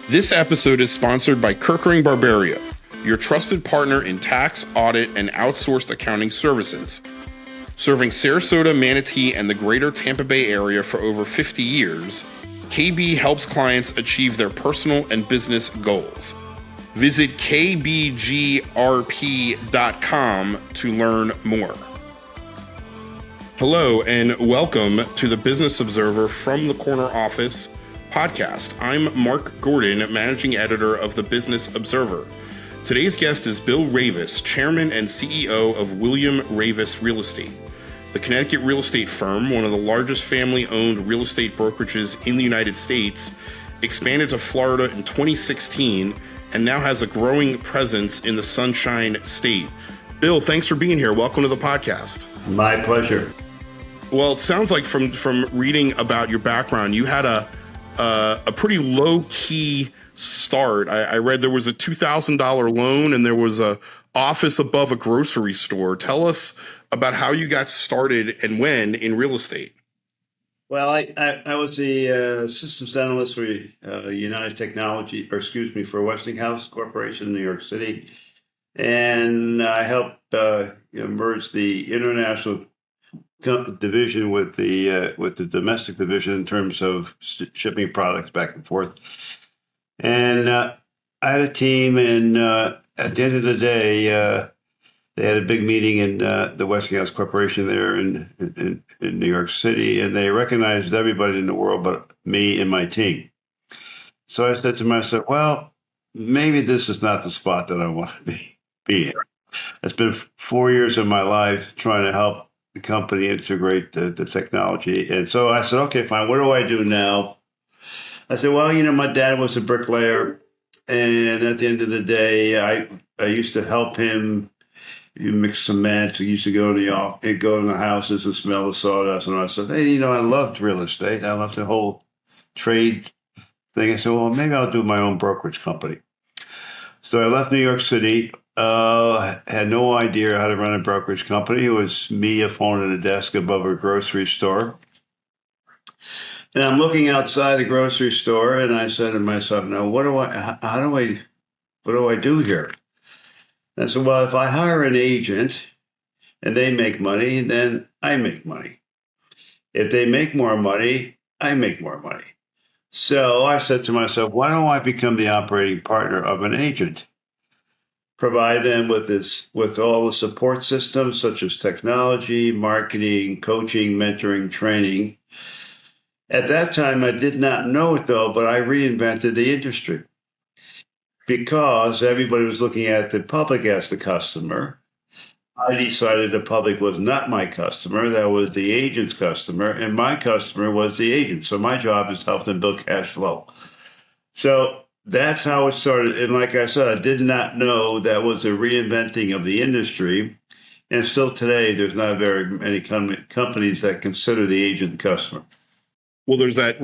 This episode is sponsored by Kirkering Barberia, your trusted partner in tax, audit, and outsourced accounting services. Serving Sarasota, Manatee, and the greater Tampa Bay area for over 50 years, KB helps clients achieve their personal and business goals. Visit kbgrp.com to learn more. Hello, and welcome to the Business Observer from the Corner Office podcast. I'm Mark Gordon, managing editor of the Business Observer. Today's guest is Bill Raveis, chairman and CEO of William Raveis Real Estate. The Connecticut real estate firm, one of the largest family-owned real estate brokerages in the United States, expanded to Florida in 2016 and now has a growing presence in the Sunshine State. Bill, thanks for being here. Welcome to the podcast. My pleasure. Well, it sounds like from reading about your background, you had a pretty low-key start. I read there was a $2,000 loan and there was a office above a grocery store. Tell us about how you got started and when in real estate. Well, I was the systems analyst for United Technology, for Westinghouse Corporation in New York City, and I helped merge the international division with the domestic division in terms of shipping products back and forth. And I had a team, and at the end of the day, they had a big meeting in the Westinghouse Corporation there in New York City, and they recognized everybody in the world but me and my team. So I said to myself, well, maybe this is not the spot that I want to be in. It's been 4 years of my life trying to help the company integrate the technology. And so I said, okay, fine. What do I do now? I said, well, my dad was a bricklayer. And at the end of the day, I used to help him. You mix some match. We used to go in the houses and smell the sawdust. And I said, hey, I loved real estate. I loved the whole trade thing. I said, well, maybe I'll do my own brokerage company. So I left New York City. Had no idea how to run a brokerage company. It was me, a phone at a desk above a grocery store. And I'm looking outside the grocery store, and I said to myself, now, what do I do here? And I said, well, if I hire an agent and they make money, then I make money. If they make more money, I make more money. So I said to myself, why don't I become the operating partner of an agent? Provide them with all the support systems such as technology, marketing, coaching, mentoring, training. At that time, I did not know it, though, but I reinvented the industry because everybody was looking at the public as the customer. I decided the public was not my customer. That was the agent's customer, and my customer was the agent. So my job is to help them build cash flow. So that's how it started. And like I said, I did not know that was a reinventing of the industry. And still today, there's not very many companies that consider the agent customer. Well, there's that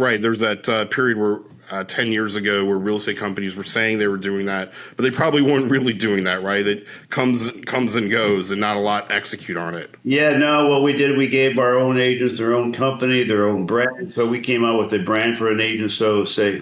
period where 10 years ago where real estate companies were saying they were doing that, but they probably weren't really doing that, right? It comes and goes and not a lot execute on it. Yeah, no, what we did, we gave our own agents their own company, their own brand. So we came out with a brand for an agent. So say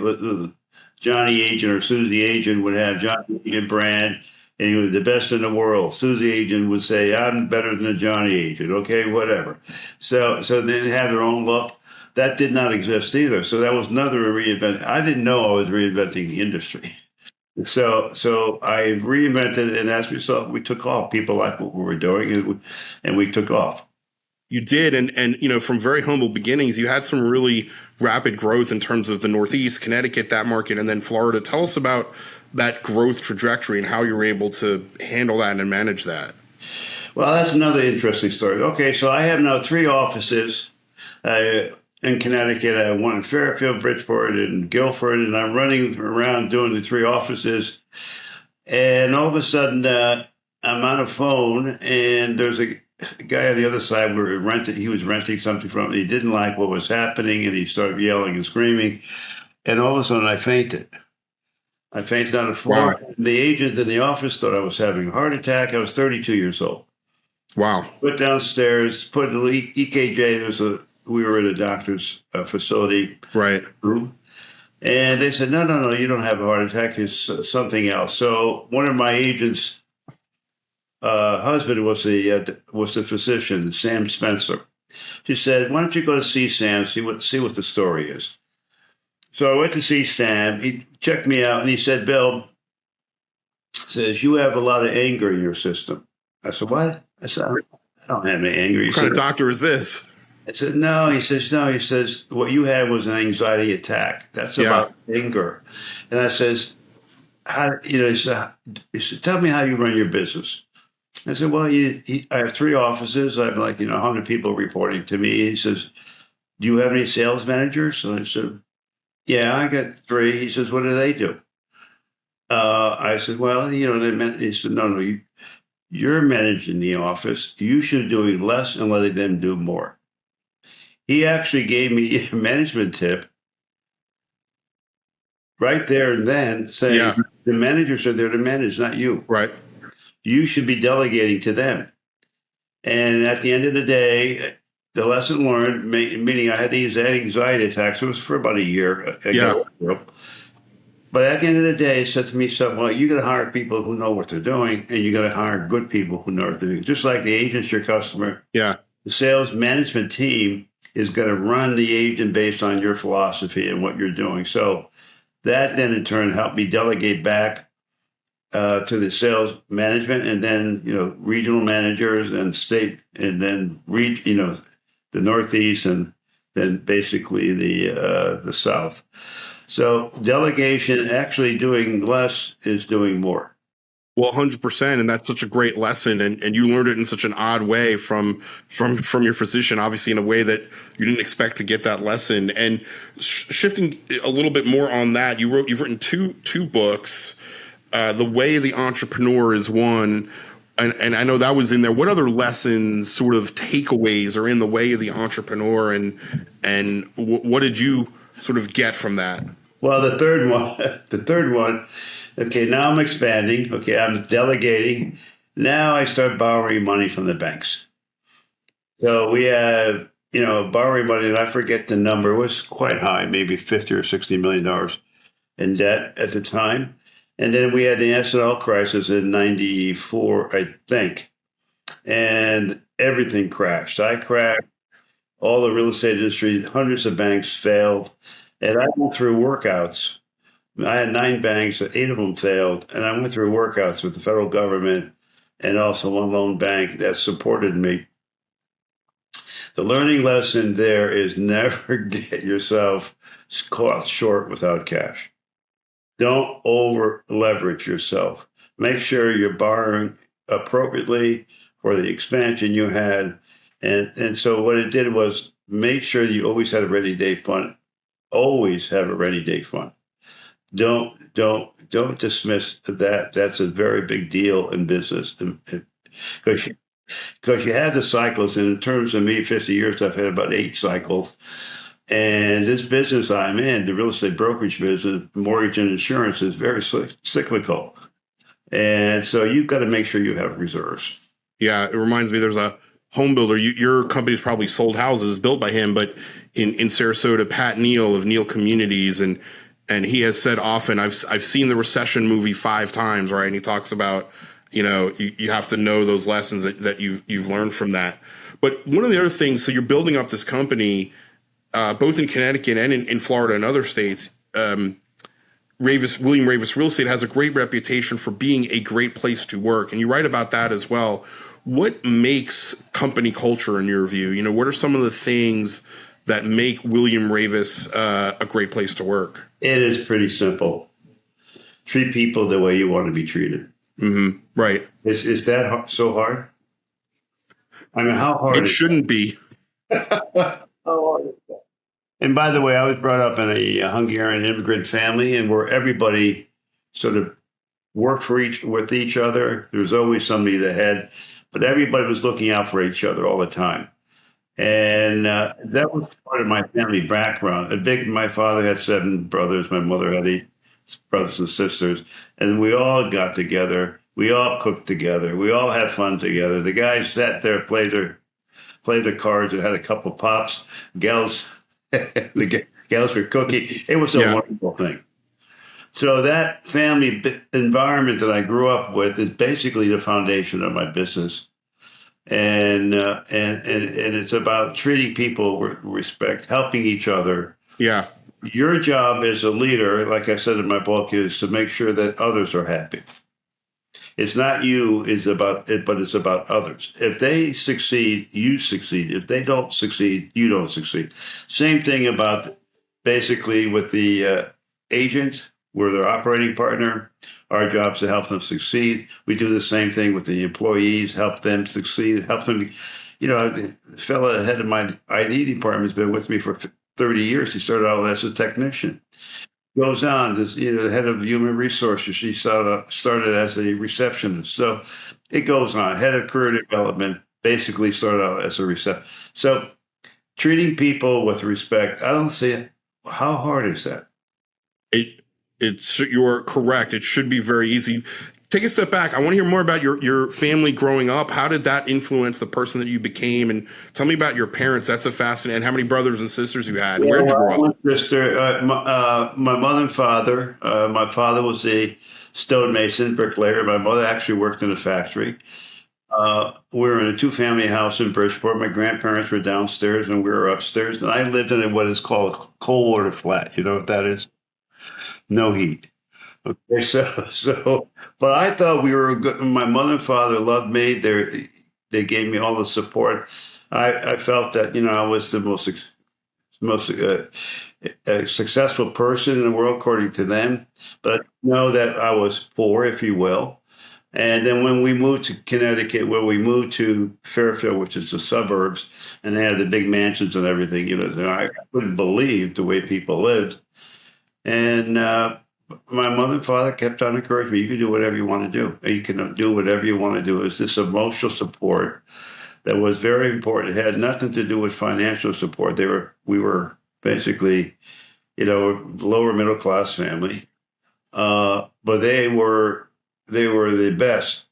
Johnny Agent or Susie Agent would have Johnny Agent brand, and he was the best in the world. Susie Agent would say, I'm better than a Johnny Agent. Okay, whatever. So they have their own look. That did not exist either. So that was another reinvent. I didn't know I was reinventing the industry. So I reinvented it, and as we saw, we took off. People liked what we were doing, and we took off. You did, and from very humble beginnings, you had some really rapid growth in terms of the Northeast, Connecticut, that market, and then Florida. Tell us about that growth trajectory and how you were able to handle that and manage that. Well, that's another interesting story. Okay, so I have now 3 offices in Connecticut. I have one in Fairfield, Bridgeport, and Guilford, and I'm running around doing the 3 offices. And all of a sudden, I'm on a phone, and there's a guy on the other side he was renting something from me. He didn't like what was happening, and he started yelling and screaming. And all of a sudden, I fainted. I fainted on the floor. Wow. The agent in the office thought I was having a heart attack. I was 32 years old. Wow. Went downstairs, put an EKG. We were at a doctor's facility. Right. Room. And they said, no, no, no, you don't have a heart attack. It's something else. So one of my agents' husband was the physician, Sam Spencer. She said, why don't you go to see Sam, see what the story is. So I went to see Sam. He checked me out and he said, Bill, says, you have a lot of anger in your system. I said, what? I said, I don't have any anger. He What kind said, of doctor is this? I said, no. He says, no. He says, what you had was an anxiety attack. That's Yeah. about anger. And I says, how, he said, tell me how you run your business. I said, well, I have 3 offices. I have 100 people reporting to me. He says, do you have any sales managers? And I said, yeah, I got 3. He says, what do they do? I said, well, he said, no, no, you're managing the office. You should be doing less and letting them do more. He actually gave me a management tip right there and then saying the managers are there to manage, not you. Right. You should be delegating to them. And at the end of the day, the lesson learned, meaning I had these anxiety attacks. It was for about a year. But at the end of the day, it said to me, so, well, you got to hire people who know what they're doing, and you got to hire good people who know what they're doing. Just like the agent's your customer. Yeah. The sales management team is going to run the agent based on your philosophy and what you're doing. So that then in turn helped me delegate back to the sales management, and then regional managers and state, and then the Northeast, and then basically the South. So delegation, actually doing less is doing more. Well, 100%, and that's such a great lesson, and you learned it in such an odd way from your physician, obviously in a way that you didn't expect to get that lesson. And shifting a little bit more on that, you've written two books. The Way of the Entrepreneur is one, and I know that was in there. What other lessons, sort of takeaways, are in The Way of the Entrepreneur, and what did you sort of get from that? Well, the third one. Okay, now I'm expanding. Okay, I'm delegating. Now I start borrowing money from the banks. So we have, borrowing money, and I forget the number. It was quite high, maybe $50 or $60 million in debt at the time. And then we had the S&L crisis in 94, I think. And everything crashed. I crashed. All the real estate industry, hundreds of banks failed. And I went through workouts. I had 9 banks, 8 of them failed. And I went through workouts with the federal government and also one loan bank that supported me. The learning lesson there is never get yourself caught short without cash. Don't over leverage yourself. Make sure you're borrowing appropriately for the expansion you had. And so what it did was make sure you always had a rainy day fund. Always have a rainy day fund. Don't dismiss that. That's a very big deal in business, because you have the cycles. And in terms of me, 50 years, I've had about 8 cycles. And this business I'm in, the real estate brokerage business, mortgage and insurance, is very cyclical. And so you've got to make sure you have reserves. Yeah, it reminds me, there's a home builder. Your company's probably sold houses built by him, but in Sarasota, Pat Neal of Neal Communities, and he has said often, I've seen the recession movie 5 times, right? And he talks about, you have to know those lessons that you've learned from that. But one of the other things, so you're building up this company, both in Connecticut and in Florida and other states. William Raveis Real Estate has a great reputation for being a great place to work, and you write about that as well. What makes company culture in your view? What are some of the things that make William Raveis a great place to work? It is pretty simple. Treat people the way you want to be treated. Mm-hmm. Right. Is that so hard? I mean, how hard? It shouldn't be. How hard is that? And by the way, I was brought up in a Hungarian immigrant family, and where everybody sort of worked with each other. There was always somebody that had, but everybody was looking out for each other all the time. And that was part of my family background. My father had 7 brothers. My mother had 8 brothers and sisters. And we all got together. We all cooked together. We all had fun together. The guys sat there, played their cards, and had a couple pops. Gals, the gals were cooking. It was a Yeah. wonderful thing. So that family environment that I grew up with is basically the foundation of my business, and it's about treating people with respect, helping each other. Yeah. Your job as a leader, like I said in my book, is to make sure that others are happy. It's not you, it's about it, but it's about others. If they succeed, you succeed. If they don't succeed, you don't succeed. Same thing about basically with the agent, we're their operating partner. Our job is to help them succeed. We do the same thing with the employees, help them succeed, help them. The fellow head of my ID department has been with me for 30 years. He started out as a technician. Goes on, this, the head of human resources, she started as a receptionist. So it goes on. Head of career development basically started out as a receptionist. So treating people with respect, I don't see it. How hard is that? You're correct. It should be very easy. Take a step back. I want to hear more about your family growing up. How did that influence the person that you became? And tell me about your parents. That's a fascinating. And how many brothers and sisters you had? And Yeah, where did you grow up? one sister, my mother and father. My father was a stonemason, bricklayer. My mother actually worked in a factory. We were in a two-family house in Bridgeport. My grandparents were downstairs and we were upstairs. And I lived in what is called a cold water flat. You know what that is? No heat. Okay, but I thought we were good. My mother and father loved me. They gave me all the support. I felt that I was the most successful person in the world according to them. But I know that I was poor, if you will. And then when we moved to Connecticut, where we moved to Fairfield, which is the suburbs, and they had the big mansions and everything, I couldn't believe the way people lived. And my mother and father kept on encouraging me. You can do whatever you want to do. You can do whatever you want to do. It's this emotional support that was very important. It had nothing to do with financial support. We were basically, lower middle class family, but they were the best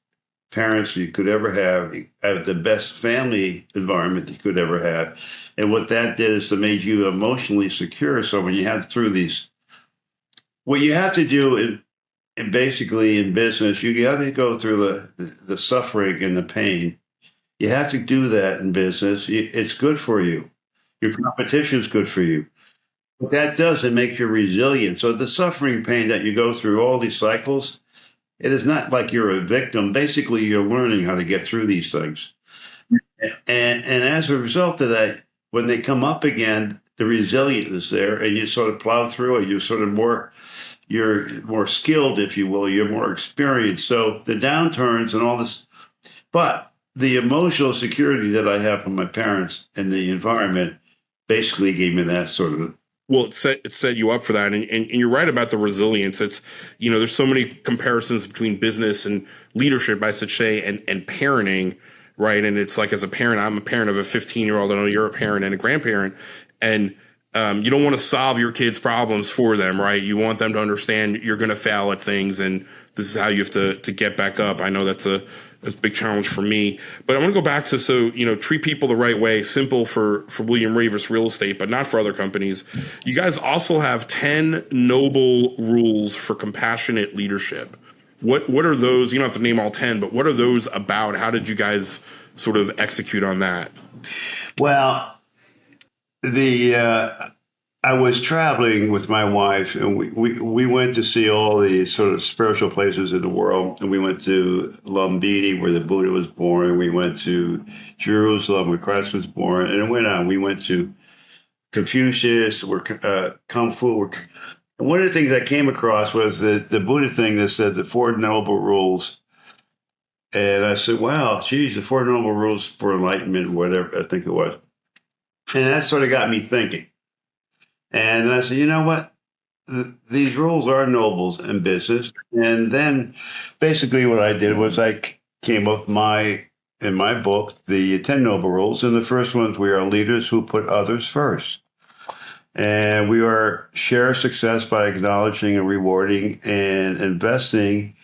parents you could ever have the best family environment you could ever have. And what that did is to make you emotionally secure. So when you have through these, what you have to do basically in business, you have to go through the suffering and the pain. You have to do that in business. It's good for you. Your competition is good for you. What that does, it makes you resilient. So the suffering pain that you go through, all these cycles, it is not like you're a victim. Basically, you're learning how to get through these things. And as a result of that, when they come up again, the resilience is there, and you sort of plow through it. You're more skilled, if you will. You're more experienced. So the downturns and all this, but the emotional security that I have from my parents and the environment basically gave me that sort of. Well, it set you up for that. And you're right about the resilience. It's, there's so many comparisons between business and leadership, I should say, and parenting, right? And it's like, as a parent, I'm a parent of a 15-year-old. I know you're a parent and a grandparent. And you don't want to solve your kids' problems for them, right? You want them to understand you're going to fail at things, and this is how you have to get back up. I know that's a big challenge for me. But I want to go back to, treat people the right way, simple for William Raveis Real Estate, but not for other companies. You guys also have 10 noble rules for compassionate leadership. What are those? You don't have to name all 10, but what are those about? How did you guys sort of execute on that? Well, I was traveling with my wife, and we went to see all the sort of spiritual places in the world. And we went to Lumbini, where the Buddha was born. We went to Jerusalem, where Christ was born. And it went on. We went to Confucius, where Kung Fu. And one of the things I came across was the Buddha thing that said the Four Noble Rules. And I said, wow, geez, the Four Noble Rules for Enlightenment, whatever I think it was. And that sort of got me thinking. And I said, you know what? These rules are nobles in business. And then basically what I did was I came up in my book, the 10 noble rules. And the first one is we are leaders who put others first. And we share success by acknowledging and rewarding and investing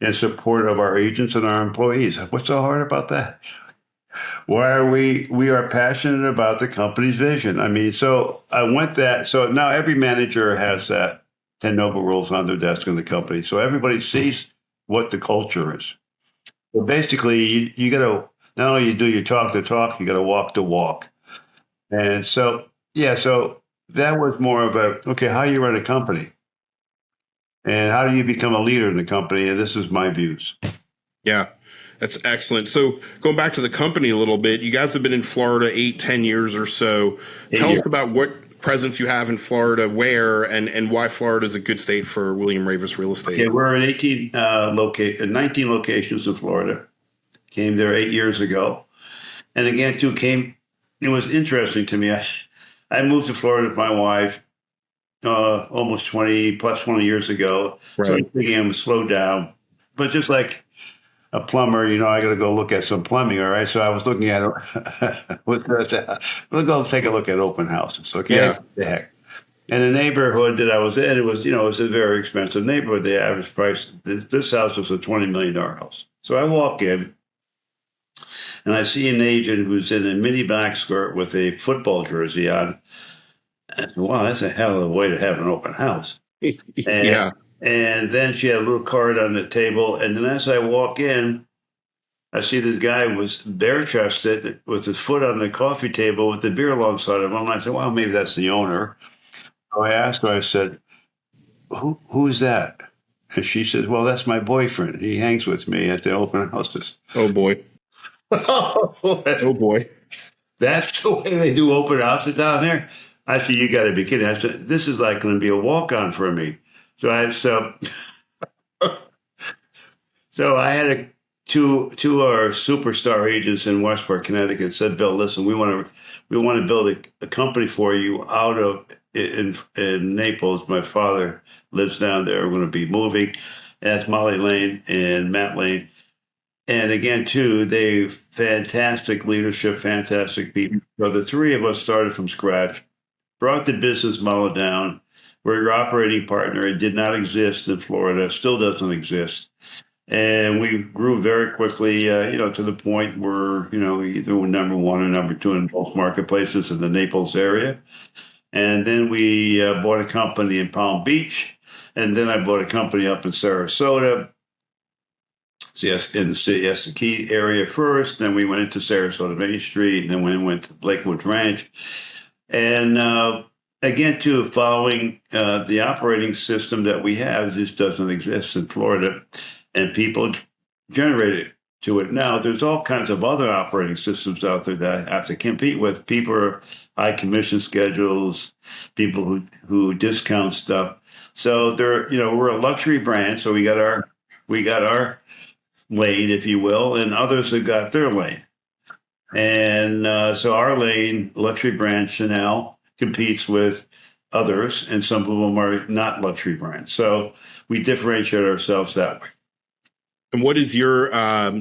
in support of our agents and our employees. What's so hard about that? Why are we are passionate about the company's vision. I mean, so I went that. So now every manager has that 10 noble rules on their desk in the company. So everybody sees what the culture is. So basically, you got to not only you do your talk the talk, you got to walk the walk. And so, yeah, so that was more of a okay, how you run a company and how do you become a leader in the company? And this is my views. Yeah, that's excellent. So going back to the company a little bit, you guys have been in Florida 8, 10 years or so. Tell us about what presence you have in Florida, where, and why Florida is a good state for William Raveis Real Estate. Okay, we're in 19 locations in Florida. Came there 8 years ago. And again, too, it was interesting to me. I moved to Florida with my wife almost 20 years ago. So I Right. was thinking I'm slow down. But just like a plumber, I got to go look at some plumbing. All right. So I was looking at we'll go take a look at open houses. Okay. Yeah. The heck. And the neighborhood that I was in, it was a very expensive neighborhood. The average price, this house was a $20 million house. So I walk in and I see an agent who's in a mini black skirt with a football jersey on. I said, wow, that's a hell of a way to have an open house. And, Yeah. and then she had a little card on the table. And then as I walk in, I see this guy was bare chested with his foot on the coffee table with the beer alongside of him. And I said, well, maybe that's the owner. So I asked her, I said, who's that? And she said, well, that's my boyfriend. He hangs with me at the open houses. Oh boy. Oh boy. That's the way they do open houses down there. I said, you got to be kidding. I said, this is like going to be a walk on for me. So I had two our superstar agents in Westport, Connecticut said, Bill, listen, we want to build a company for you out of in Naples. My father lives down there. We're going to be moving. And that's Molly Lane and Matt Lane. And again, too, they fantastic leadership, fantastic people. So the three of us started from scratch, brought the business model down. We're your operating partner. It did not exist in Florida, still doesn't exist. And we grew very quickly, to the point where, either we're number one or number two in both marketplaces in the Naples area. And then we bought a company in Palm Beach. And then I bought a company up in Sarasota. Yes, in the Key area first. Then we went into Sarasota Main Street. And then we went to Lakewood Ranch. And again, too, following the operating system that we have, this doesn't exist in Florida. And people generated to it. Now, there's all kinds of other operating systems out there that I have to compete with. People are high commission schedules, people who discount stuff. So we're a luxury brand. So we got our lane, if you will, and others have got their lane. And so our lane, luxury brand Chanel, competes with others, and some of them are not luxury brands. So we differentiate ourselves that way. And what is your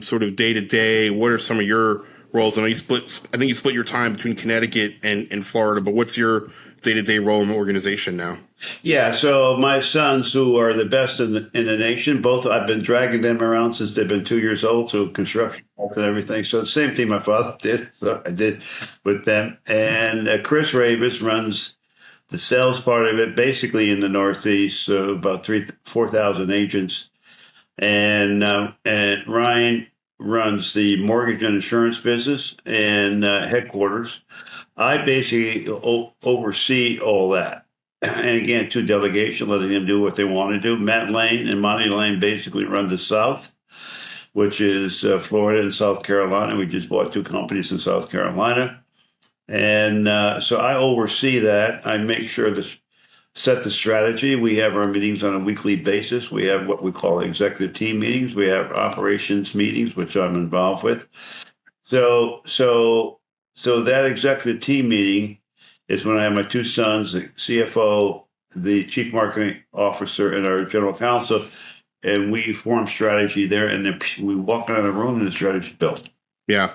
sort of day to day? What are some of your roles? I think you split your time between Connecticut and Florida, but what's your day to day role in the organization now? Yeah, so my sons, who are the best in the nation, both I've been dragging them around since they've been 2 years old, so construction and everything. So the same thing my father did, so I did with them. And Chris Raveis runs the sales part of it, basically in the Northeast, so about 4,000 agents. And Ryan runs the mortgage and insurance business and headquarters. I basically oversee all that. And again, to delegation, letting them do what they want to do. Matt Lane and Monty Lane basically run the South, which is Florida and South Carolina. We just bought two companies in South Carolina. And so I oversee that. I make sure that set the strategy. We have our meetings on a weekly basis. We have what we call executive team meetings. We have operations meetings, which I'm involved with. So that executive team meeting is when I have my two sons, the CFO, the chief marketing officer, and our general counsel, and we form strategy there. And then we walk out of the room and the strategy is built. Yeah.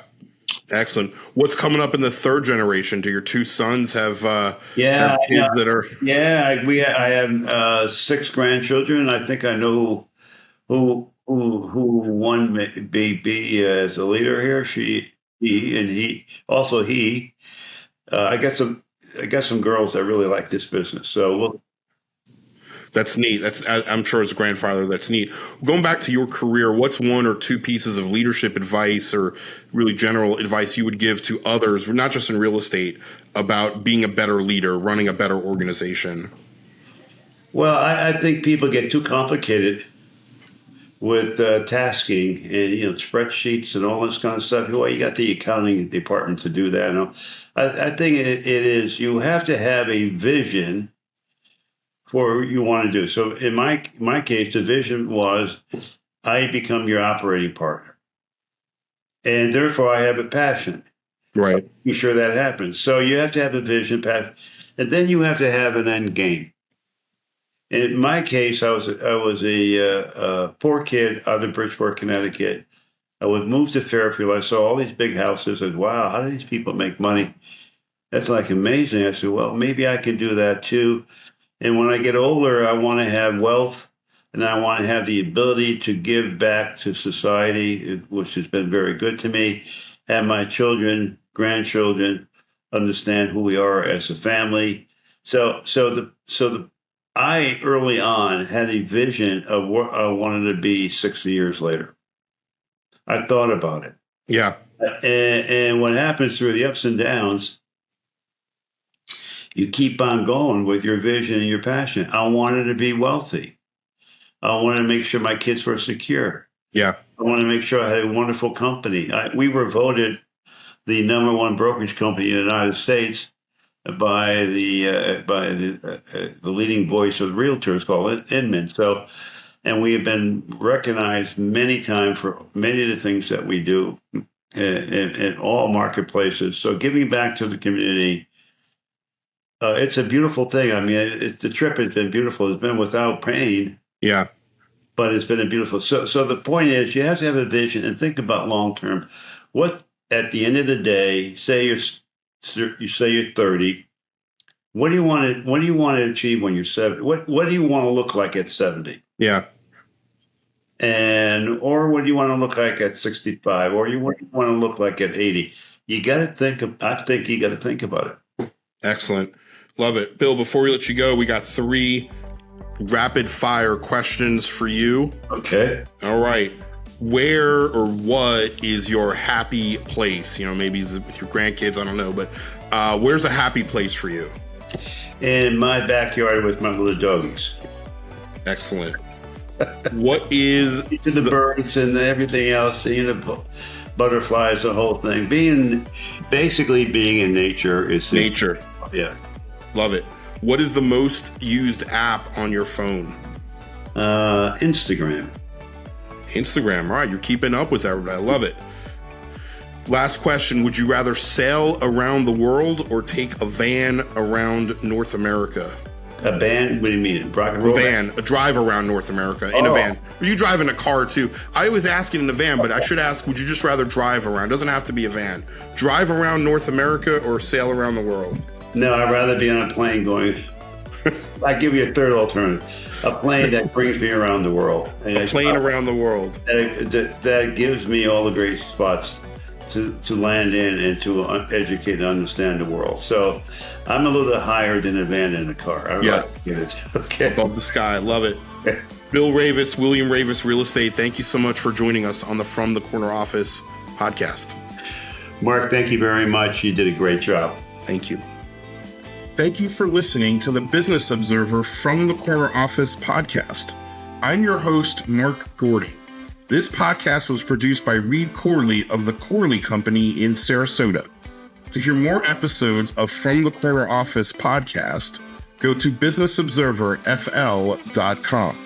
Excellent. What's coming up in the third generation? Do your two sons have kids that are? Yeah, I have 6 grandchildren. I think I know who one may be as a leader here. I got some girls that really like this business. So That's neat. I'm sure as a grandfather, that's neat. Going back to your career, what's one or two pieces of leadership advice or really general advice you would give to others, not just in real estate, about being a better leader, running a better organization? well, I think people get too complicated with tasking and spreadsheets and all this kind of stuff. Well, you got the accounting department to do that. I think it is you have to have a vision for what you want to do. So in my case, the vision was I become your operating partner, and therefore I have a passion. Right. Be sure that happens. So you have to have a vision, passion, and then you have to have an end game. In my case, I was a poor kid out of Bridgeport, Connecticut. I would move to Fairfield. I saw all these big houses. I said, "Wow, how do these people make money? That's like amazing." I said, "Well, maybe I can do that too." And when I get older, I want to have wealth, and I want to have the ability to give back to society, which has been very good to me. Have my children, grandchildren, understand who we are as a family. I early on had a vision of what I wanted to be 60 years later. I thought about it. Yeah. And what happens through the ups and downs, you keep on going with your vision and your passion. I wanted to be wealthy. I wanted to make sure my kids were secure. Yeah. I wanted to make sure I had a wonderful company. We were voted the #1 brokerage company in the United States by the leading voice of realtors called Inman. So, and we have been recognized many times for many of the things that we do in all marketplaces. So, giving back to the community, it's a beautiful thing. I mean, the trip has been beautiful. It's been without pain. Yeah. But it's been a beautiful. So the point is, you have to have a vision and think about long term. What at the end of the day, say you're 30. What do you want to achieve when you're 70? What do you want to look like at 70? Yeah. Or what do you want to look like at 65? Or what do you want to look like at 80? You got to think. I think you got to think about it. Excellent. Love it. Bill, before we let you go, we got 3 rapid fire questions for you. Okay. All right. Where or what is your happy place? Maybe it's with your grandkids. I don't know. But where's a happy place for you? In my backyard with my little doggies. Excellent. What is the birds and everything else, butterflies, the whole thing. Basically being in nature is nature. Yeah. Love it. What is the most used app on your phone? Instagram. Instagram. All right. You're keeping up with everybody. I love it. Last question. Would you rather sail around the world or take a van around North America? A van? What do you mean? A drive around North America in a van. Or you drive in a car too. I always ask it in a van, but I should ask, would you just rather drive around? It doesn't have to be a van. Drive around North America or sail around the world? No, I'd rather be on a plane going. I give you a third alternative. A plane that brings me around the world. A plane around the world. That gives me all the great spots to land in and to educate and understand the world. So I'm a little bit higher than a van in a car. I like to get it. Okay. Above the sky. Love it. Okay. Bill Raveis, William Raveis Real Estate, thank you so much for joining us on the From the Corner Office podcast. Mark, thank you very much. You did a great job. Thank you. Thank you for listening to the Business Observer From the Corner Office podcast. I'm your host, Mark Gordon. This podcast was produced by Reed Corley of the Corley Company in Sarasota. To hear more episodes of From the Corner Office podcast, go to businessobserverfl.com.